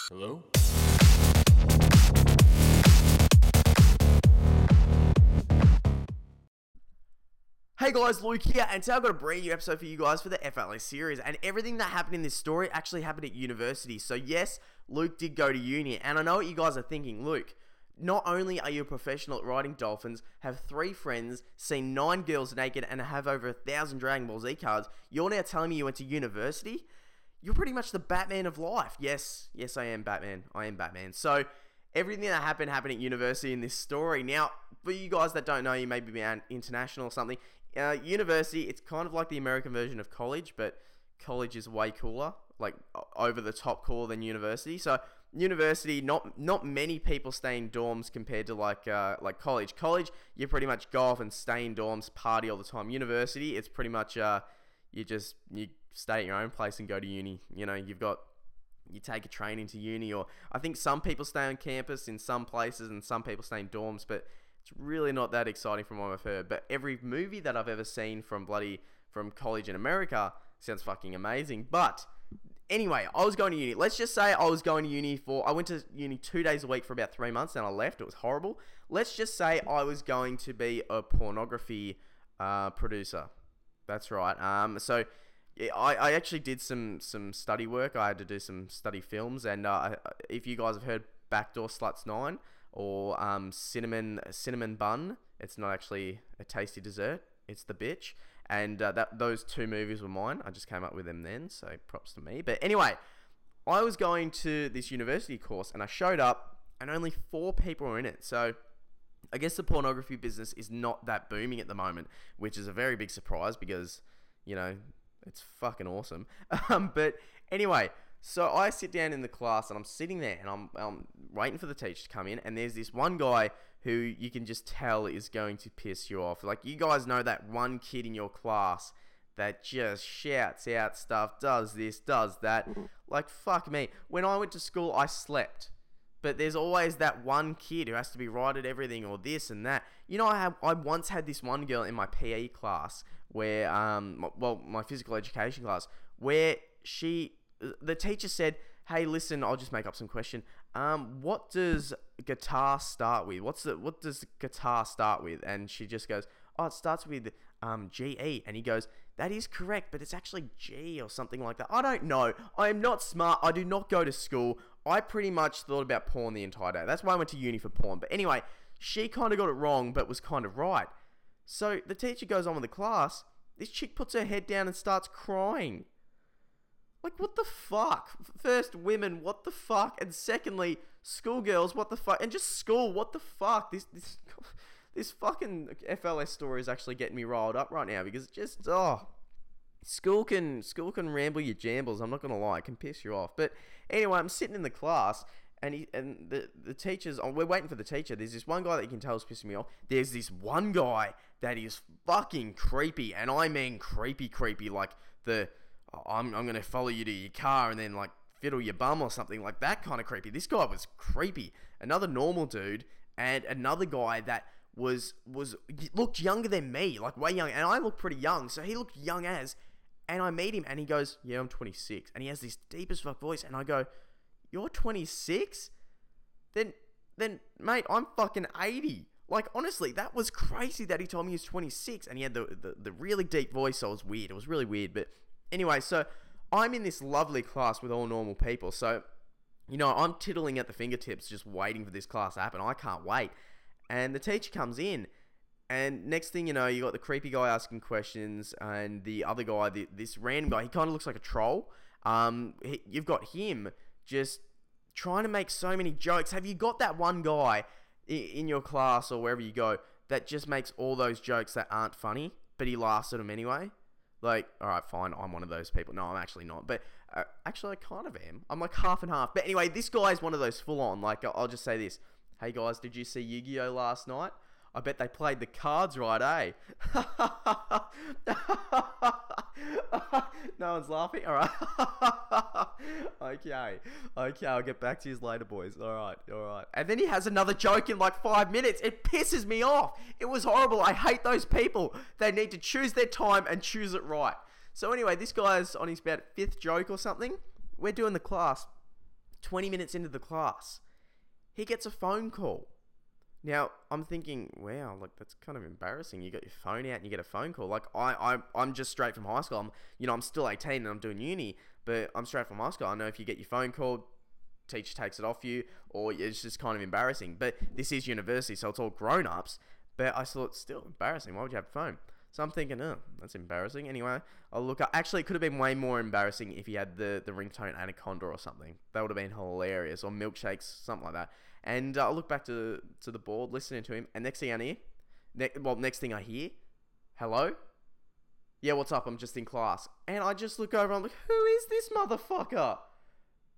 Hello? Hey guys, Luke here, and today I've got a brand new episode for you guys for the FLS series, and everything that happened in this story actually happened at university. So yes, Luke did go to uni, and I know what you guys are thinking. Luke, not only are you a professional at riding dolphins, have 3 friends, seen 9 girls naked, and have over 1,000 Dragon Ball Z cards, you're now telling me you went to university? You're pretty much the Batman of life. Yes, I am Batman. I am Batman. So everything that happened at university in this story. Now, for you guys that don't know, you may be international or something. University, it's kind of like the American version of college, but college is way cooler, like over the top cooler than university. So university, not many people stay in dorms compared to like college. College, you pretty much go off and stay in dorms, party all the time. University, it's pretty much you stay at your own place and go to uni. You know, you take a train into uni, or I think some people stay on campus in some places and some people stay in dorms, but it's really not that exciting from what I've heard. But every movie that I've ever seen from college in America sounds fucking amazing. But anyway, I was going to uni. Let's just say I was going to uni I went to uni 2 days a week for about 3 months, and I left. It was horrible. Let's just say I was going to be a pornography producer. That's right. So I actually did some study work. I had to do some study films, and if you guys have heard Backdoor Sluts 9 or cinnamon bun, it's not actually a tasty dessert, it's the bitch. And those 2 movies were mine. I just came up with them then, so props to me. But anyway, I was going to this university course, and I showed up, and only 4 people were in it. So I guess the pornography business is not that booming at the moment, which is a very big surprise because, you know, it's fucking awesome. But anyway, so I sit down in the class, and I'm sitting there, and I'm waiting for the teacher to come in, and there's this one guy who you can just tell is going to piss you off. Like, you guys know that one kid in your class that just shouts out stuff, does this, does that. Like, fuck me. When I went to school, I slept. But there's always that one kid who has to be right at everything, or this and that. You know, I once had this one girl in my PE class where, my physical education class, where the teacher said, "Hey, listen, I'll just make up some question. What does guitar start with? What does guitar start with?" And she just goes, "Oh, it starts with GE." And he goes, "That is correct, but it's actually G or something like that." I don't know. I am not smart. I do not go to school. I pretty much thought about porn the entire day. That's why I went to uni for porn. But anyway, she kind of got it wrong, but was kind of right. So the teacher goes on with the class. This chick puts her head down and starts crying. Like, what the fuck? First, women, what the fuck? And secondly, schoolgirls, what the fuck? And just school, what the fuck? This fucking FLS story is actually getting me riled up right now, because just, school can ramble your jambles. I'm not gonna lie, it can piss you off. But anyway, I'm sitting in the class, and the teachers, we're waiting for the teacher. There's this one guy that you can tell is pissing me off. There's this one guy that is fucking creepy, and I mean creepy, like I'm gonna follow you to your car and then like fiddle your bum or something, like that kind of creepy. This guy was creepy. Another normal dude, and another guy that looked younger than me, like way young, and I look pretty young, so he looked young as. And I meet him, and he goes, "Yeah, I'm 26," and he has this deep as fuck voice, and I go, "You're 26? Then mate, I'm fucking 80." Like, honestly, that was crazy that he told me he was 26, and he had the really deep voice, so it was weird. It was really weird. But anyway, so I'm in this lovely class with all normal people, so, you know, I'm tiddling at the fingertips just waiting for this class to happen. I can't wait. And the teacher comes in, and next thing you know, you got the creepy guy asking questions, and the other guy, this random guy, he kind of looks like a troll. You've got him just trying to make so many jokes. Have you got that one guy in your class or wherever you go that just makes all those jokes that aren't funny, but he laughs at them anyway? Like, alright, fine, I'm one of those people. No, I'm actually not. But actually, I kind of am. I'm like half and half. But anyway, this guy's one of those full-on. Like, I'll just say this. "Hey guys, did you see Yu-Gi-Oh last night? I bet they played the cards right, eh?" No one's laughing? Alright. Okay, I'll get back to you later, boys. Alright. And then he has another joke in like 5 minutes. It pisses me off. It was horrible. I hate those people. They need to choose their time and choose it right. So anyway, this guy's on his about 5th joke or something. We're doing the class. 20 minutes into the class, he gets a phone call. Now, I'm thinking, wow, like, that's kind of embarrassing. You got your phone out and you get a phone call. Like, I'm just straight from high school. I'm still 18 and I'm doing uni, but I'm straight from high school. I know if you get your phone called, teacher takes it off you, or it's just kind of embarrassing. But this is university, so it's all grown-ups. But I thought, still embarrassing. Why would you have a phone? So I'm thinking, oh, that's embarrassing. Anyway, I'll look up. Actually, it could have been way more embarrassing if he had the ringtone Anaconda or something. That would have been hilarious. Or milkshakes, something like that. And I'll look back to the board, listening to him. And next thing I hear, hello? Yeah, what's up? I'm just in class. And I just look over and I'm like, who is this motherfucker?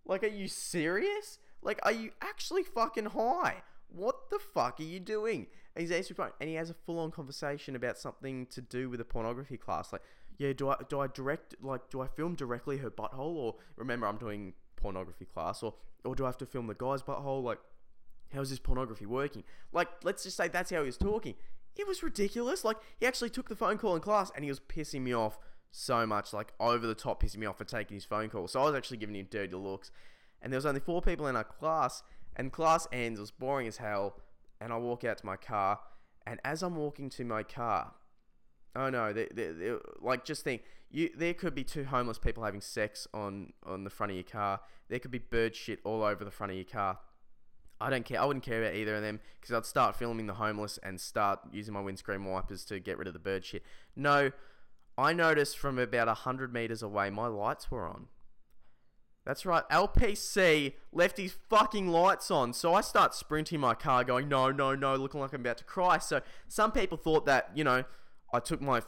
Like, are you serious? Like, are you actually fucking high? What the fuck are you doing? And he's answering phone, and he has a full-on conversation about something to do with a pornography class. Like, yeah, do I film directly her butthole? Or, remember, I'm doing pornography class. Or do I have to film the guy's butthole? Like, how's this pornography working? Like, let's just say that's how he was talking. It was ridiculous. Like, he actually took the phone call in class, and he was pissing me off so much. Like, over the top pissing me off for taking his phone call. So I was actually giving him dirty looks. And there was only 4 people in our class, and class ends. It was boring as hell. And I walk out to my car, and as I'm walking to my car, oh no, like, just think, there could be 2 homeless people having sex on the front of your car. There could be bird shit all over the front of your car. I don't care. I wouldn't care about either of them, because I'd start filming the homeless and start using my windscreen wipers to get rid of the bird shit. No, I noticed from about 100 meters away, my lights were on. That's right, LPC left his fucking lights on. So I start sprinting my car going, no, looking like I'm about to cry. So some people thought that, I took my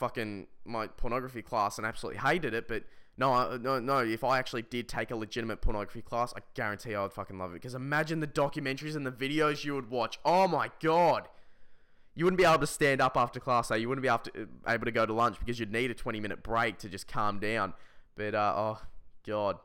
pornography class and absolutely hated it. But no, if I actually did take a legitimate pornography class, I guarantee I would fucking love it. Because imagine the documentaries and the videos you would watch. Oh my God. You wouldn't be able to stand up after class, though. You wouldn't be able to go to lunch because you'd need a 20-minute break to just calm down. But, oh God.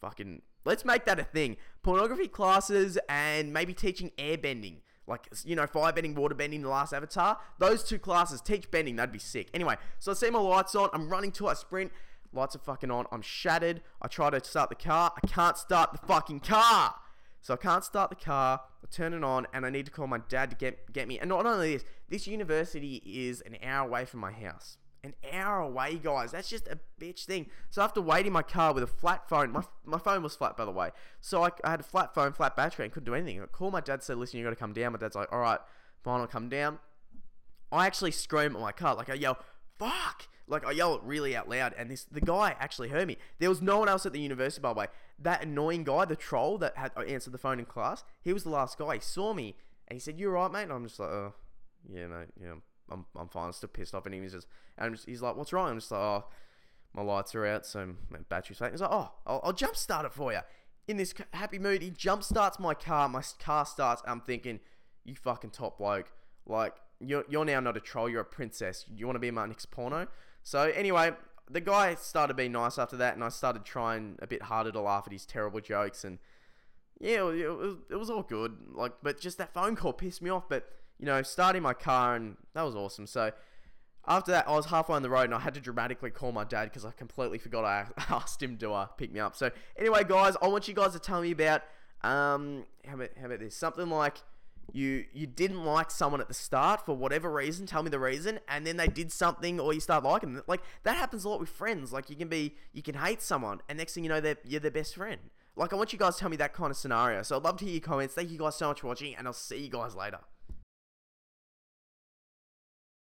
Fucking, let's make that a thing. Pornography classes and maybe teaching airbending. Like, firebending, waterbending, The Last Avatar. Those 2 classes, teach bending, that'd be sick. Anyway, so I see my lights on. I'm running to a sprint. Lights are fucking on. I'm shattered. I try to start the car. I can't start the fucking car. So I can't start the car. I turn it on, and I need to call my dad to get me. And not only this university is an hour away from my house. An hour away, guys. That's just a bitch thing. So I have to wait in my car with a flat phone. My phone was flat, by the way. So I had a flat phone, flat battery, and couldn't do anything. I called my dad, said, listen, you got to come down. My dad's like, all right, fine, I'll come down. I actually scream at my car. Like, I yell, fuck. Like, I yell it really out loud, and the guy actually heard me. There was no one else at the university, by the way. That annoying guy, the troll that had answered the phone in class, he was the last guy. He saw me, and he said, you all right, mate? And I'm just like, oh, yeah, mate, yeah. I'm fine. I'm still pissed off, and he's like, "What's wrong?" I'm just like, "Oh, my lights are out, so my battery's flat." He's like, "Oh, I'll jump start it for you." In this happy mood, he jump starts my car. My car starts. I'm thinking, "You fucking top bloke! Like, you're now not a troll. You're a princess. You want to be in my next porno?" So anyway, the guy started being nice after that, and I started trying a bit harder to laugh at his terrible jokes, and yeah, it was all good. Like, but just that phone call pissed me off. But starting my car, and that was awesome. So after that, I was halfway on the road, and I had to dramatically call my dad because I completely forgot I asked him to pick me up. So anyway, guys, I want you guys to tell me about how about this? Something like you didn't like someone at the start for whatever reason. Tell me the reason, and then they did something, or you start liking them. Like, that happens a lot with friends. Like, you can hate someone, and next thing you know, you're their best friend. Like, I want you guys to tell me that kind of scenario. So I'd love to hear your comments. Thank you guys so much for watching, and I'll see you guys later.